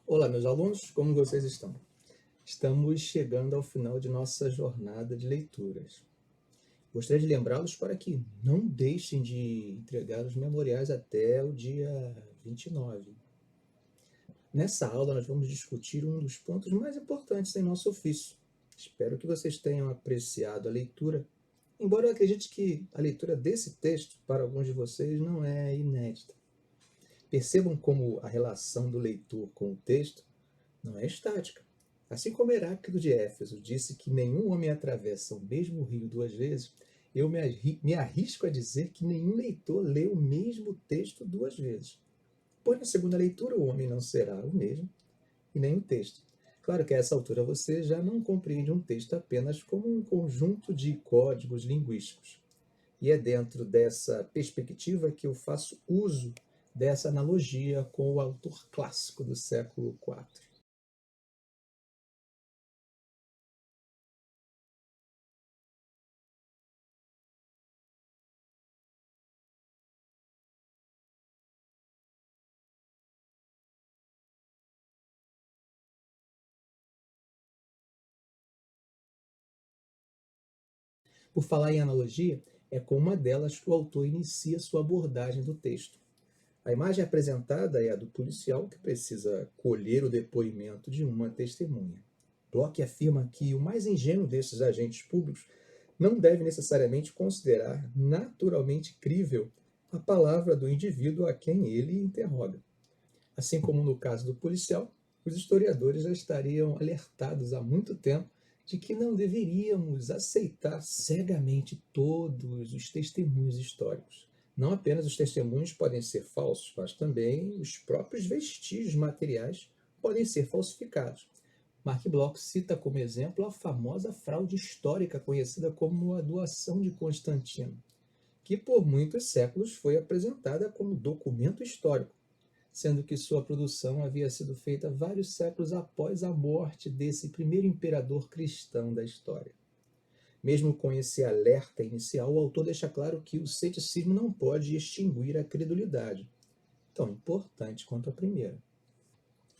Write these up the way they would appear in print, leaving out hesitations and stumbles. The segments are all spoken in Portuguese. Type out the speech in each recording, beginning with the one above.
Olá, meus alunos, como vocês estão? Estamos chegando ao final de nossa jornada de leituras. Gostaria de lembrá-los para que não deixem de entregar os memoriais até o dia 29. Nessa aula, nós vamos discutir um dos pontos mais importantes em nosso ofício. Espero que vocês tenham apreciado a leitura, embora eu acredite que a leitura desse texto, para alguns de vocês, não é inédita. Percebam como a relação do leitor com o texto não é estática. Assim como Heráclito de Éfeso disse que nenhum homem atravessa o mesmo rio duas vezes, eu me arrisco a dizer que nenhum leitor lê o mesmo texto duas vezes. Pois na segunda leitura o homem não será o mesmo e nem o texto. Claro que a essa altura você já não compreende um texto apenas como um conjunto de códigos linguísticos. E é dentro dessa perspectiva que eu faço uso dessa analogia com o autor clássico do século IV. Por falar em analogia, é com uma delas que o autor inicia sua abordagem do texto. A imagem apresentada é a do policial que precisa colher o depoimento de uma testemunha. Locke afirma que o mais ingênuo desses agentes públicos não deve necessariamente considerar naturalmente crível a palavra do indivíduo a quem ele interroga. Assim como no caso do policial, os historiadores já estariam alertados há muito tempo de que não deveríamos aceitar cegamente todos os testemunhos históricos. Não apenas os testemunhos podem ser falsos, mas também os próprios vestígios materiais podem ser falsificados. Mark Bloch cita como exemplo a famosa fraude histórica conhecida como a doação de Constantino, que por muitos séculos foi apresentada como documento histórico, sendo que sua produção havia sido feita vários séculos após a morte desse primeiro imperador cristão da história. Mesmo com esse alerta inicial, o autor deixa claro que o ceticismo não pode extinguir a credulidade, tão importante quanto a primeira.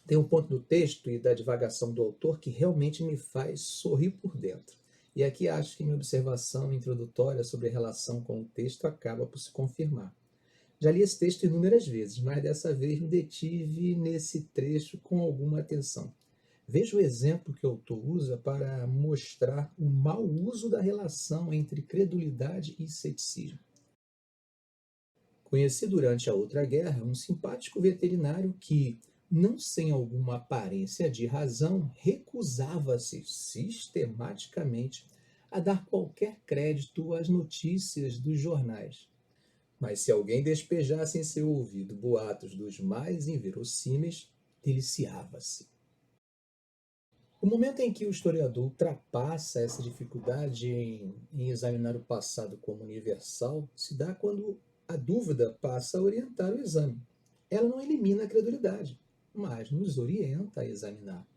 Tem um ponto do texto e da divagação do autor que realmente me faz sorrir por dentro. E aqui acho que minha observação introdutória sobre a relação com o texto acaba por se confirmar. Já li esse texto inúmeras vezes, mas dessa vez me detive nesse trecho com alguma atenção. Veja o exemplo que o autor usa para mostrar o mau uso da relação entre credulidade e ceticismo. Conheci durante a outra guerra um simpático veterinário que, não sem alguma aparência de razão, recusava-se sistematicamente a dar qualquer crédito às notícias dos jornais. Mas se alguém despejasse em seu ouvido boatos dos mais inverossímeis, deliciava-se. O momento em que o historiador ultrapassa essa dificuldade em examinar o passado como universal se dá quando a dúvida passa a orientar o exame. Ela não elimina a credulidade, mas nos orienta a examinar.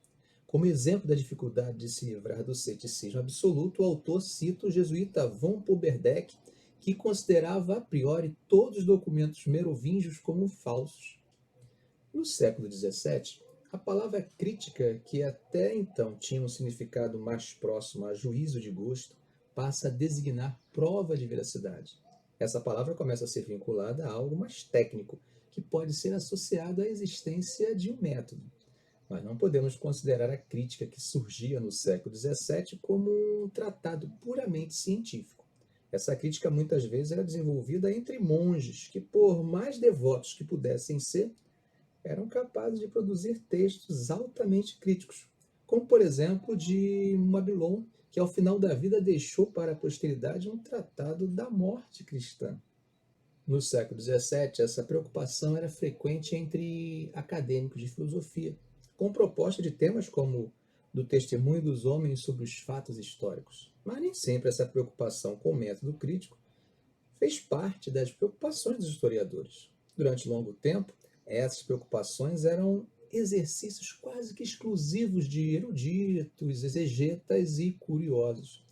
Como exemplo da dificuldade de se livrar do ceticismo absoluto, o autor cita o jesuíta von Poberdeck, que considerava a priori todos os documentos merovingios como falsos. No século XVII, a palavra crítica, que até então tinha um significado mais próximo a juízo de gosto, passa a designar prova de veracidade. Essa palavra começa a ser vinculada a algo mais técnico, que pode ser associado à existência de um método. Mas não podemos considerar a crítica que surgia no século XVII como um tratado puramente científico. Essa crítica muitas vezes era desenvolvida entre monges que, por mais devotos que pudessem ser, eram capazes de produzir textos altamente críticos, como por exemplo de Mabilon, que ao final da vida deixou para a posteridade um tratado da morte cristã. No século XVII, essa preocupação era frequente entre acadêmicos de filosofia, com proposta de temas como do testemunho dos homens sobre os fatos históricos. Mas nem sempre essa preocupação com o método crítico fez parte das preocupações dos historiadores. Durante longo tempo, essas preocupações eram exercícios quase que exclusivos de eruditos, exegetas e curiosos.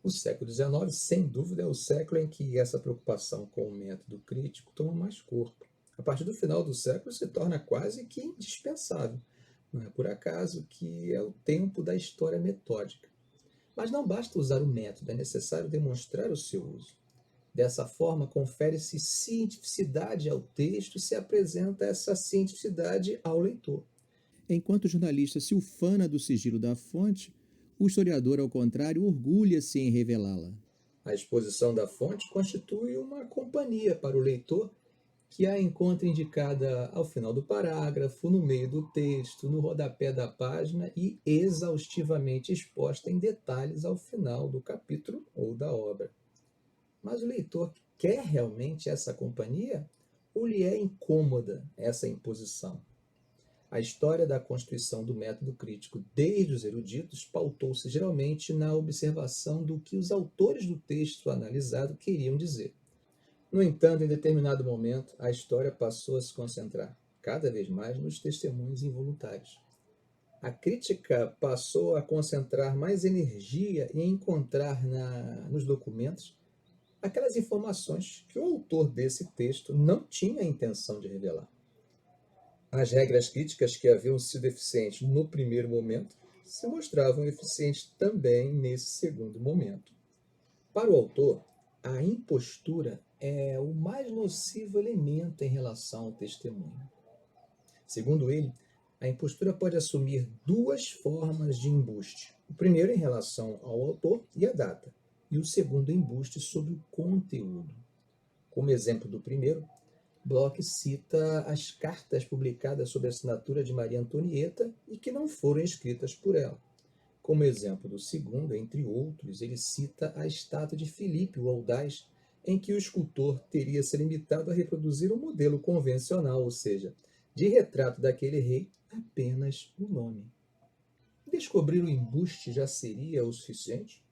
O século XIX, sem dúvida, é o século em que essa preocupação com o método crítico toma mais corpo. A partir do final do século se torna quase que indispensável, Não é por acaso que é o tempo da história metódica. Mas não basta usar o método, é necessário demonstrar o seu uso. Dessa forma, confere-se cientificidade ao texto e se apresenta essa cientificidade ao leitor. Enquanto o jornalista se ufana do sigilo da fonte, o historiador, ao contrário, orgulha-se em revelá-la. A exposição da fonte constitui uma companhia para o leitor que a encontra indicada ao final do parágrafo, no meio do texto, no rodapé da página e exaustivamente exposta em detalhes ao final do capítulo ou da obra. Mas o leitor quer realmente essa companhia ou lhe é incômoda essa imposição? A história da constituição do método crítico desde os eruditos pautou-se geralmente na observação do que os autores do texto analisado queriam dizer. No entanto, em determinado momento, a história passou a se concentrar cada vez mais nos testemunhos involuntários. A crítica passou a concentrar mais energia em encontrar nos documentos aquelas informações que o autor desse texto não tinha a intenção de revelar. As regras críticas que haviam sido eficientes no primeiro momento se mostravam eficientes também nesse segundo momento. Para o autor, a impostura é o mais nocivo elemento em relação ao testemunho. Segundo ele, a impostura pode assumir duas formas de embuste. O primeiro em relação ao autor e à data, e o segundo embuste sobre o conteúdo. Como exemplo do primeiro, Bloch cita as cartas publicadas sob a assinatura de Maria Antonieta e que não foram escritas por ela. Como exemplo do segundo, entre outros, ele cita a estátua de Filipe o Audaz, em que o escultor teria se limitado a reproduzir um modelo convencional, ou seja, de retrato daquele rei, apenas o nome. Descobrir o embuste já seria o suficiente?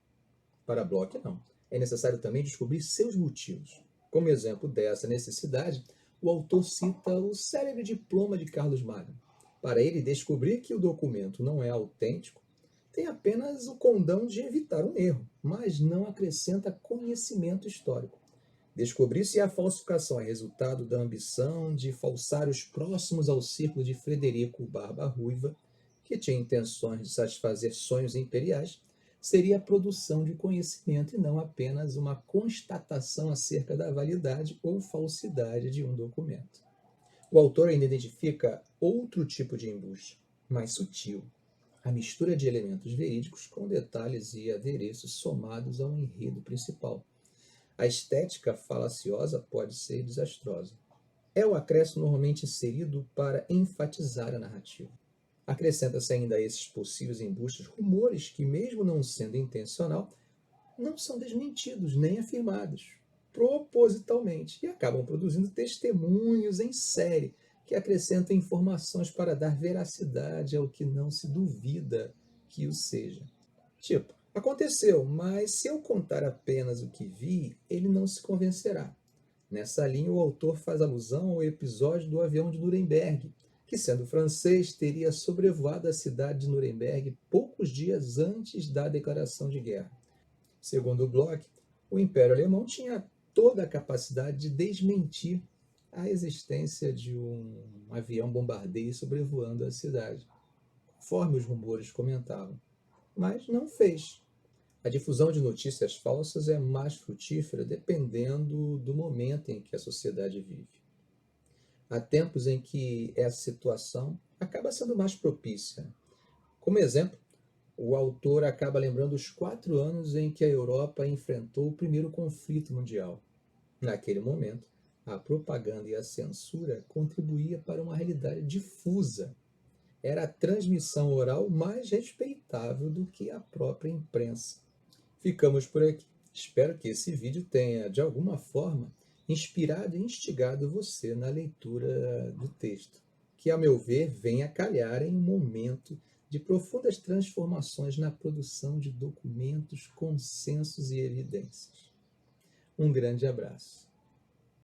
Para Bloch, não. É necessário também descobrir seus motivos. Como exemplo dessa necessidade, o autor cita o célebre diploma de Carlos Magno. Para ele, descobrir que o documento não é autêntico tem apenas o condão de evitar um erro, mas não acrescenta conhecimento histórico. Descobrir se a falsificação é resultado da ambição de falsários próximos ao círculo de Frederico Barba Ruiva, que tinha intenções de satisfazer sonhos imperiais, seria a produção de conhecimento e não apenas uma constatação acerca da validade ou falsidade de um documento. O autor ainda identifica outro tipo de embuste, mais sutil, a mistura de elementos verídicos com detalhes e adereços somados ao enredo principal. A estética falaciosa pode ser desastrosa. É o acréscimo normalmente inserido para enfatizar a narrativa. Acrescenta-se ainda a esses possíveis embustes rumores que, mesmo não sendo intencional, não são desmentidos nem afirmados propositalmente e acabam produzindo testemunhos em série que acrescentam informações para dar veracidade ao que não se duvida que o seja. Tipo, aconteceu, mas se eu contar apenas o que vi, ele não se convencerá. Nessa linha, o autor faz alusão ao episódio do avião de Nuremberg, que, sendo francês, teria sobrevoado a cidade de Nuremberg poucos dias antes da declaração de guerra. Segundo Bloch, o Império Alemão tinha toda a capacidade de desmentir a existência de um avião bombardeio sobrevoando a cidade, conforme os rumores comentavam, mas não fez. A difusão de notícias falsas é mais frutífera dependendo do momento em que a sociedade vive. Há tempos em que essa situação acaba sendo mais propícia. Como exemplo, o autor acaba lembrando os 4 anos em que a Europa enfrentou o primeiro conflito mundial. Naquele momento, a propaganda e a censura contribuíam para uma realidade difusa. Era a transmissão oral mais respeitável do que a própria imprensa. Ficamos por aqui. Espero que esse vídeo tenha, de alguma forma, inspirado e instigado você na leitura do texto, que, a meu ver, vem a calhar em um momento de profundas transformações na produção de documentos, consensos e evidências. Um grande abraço.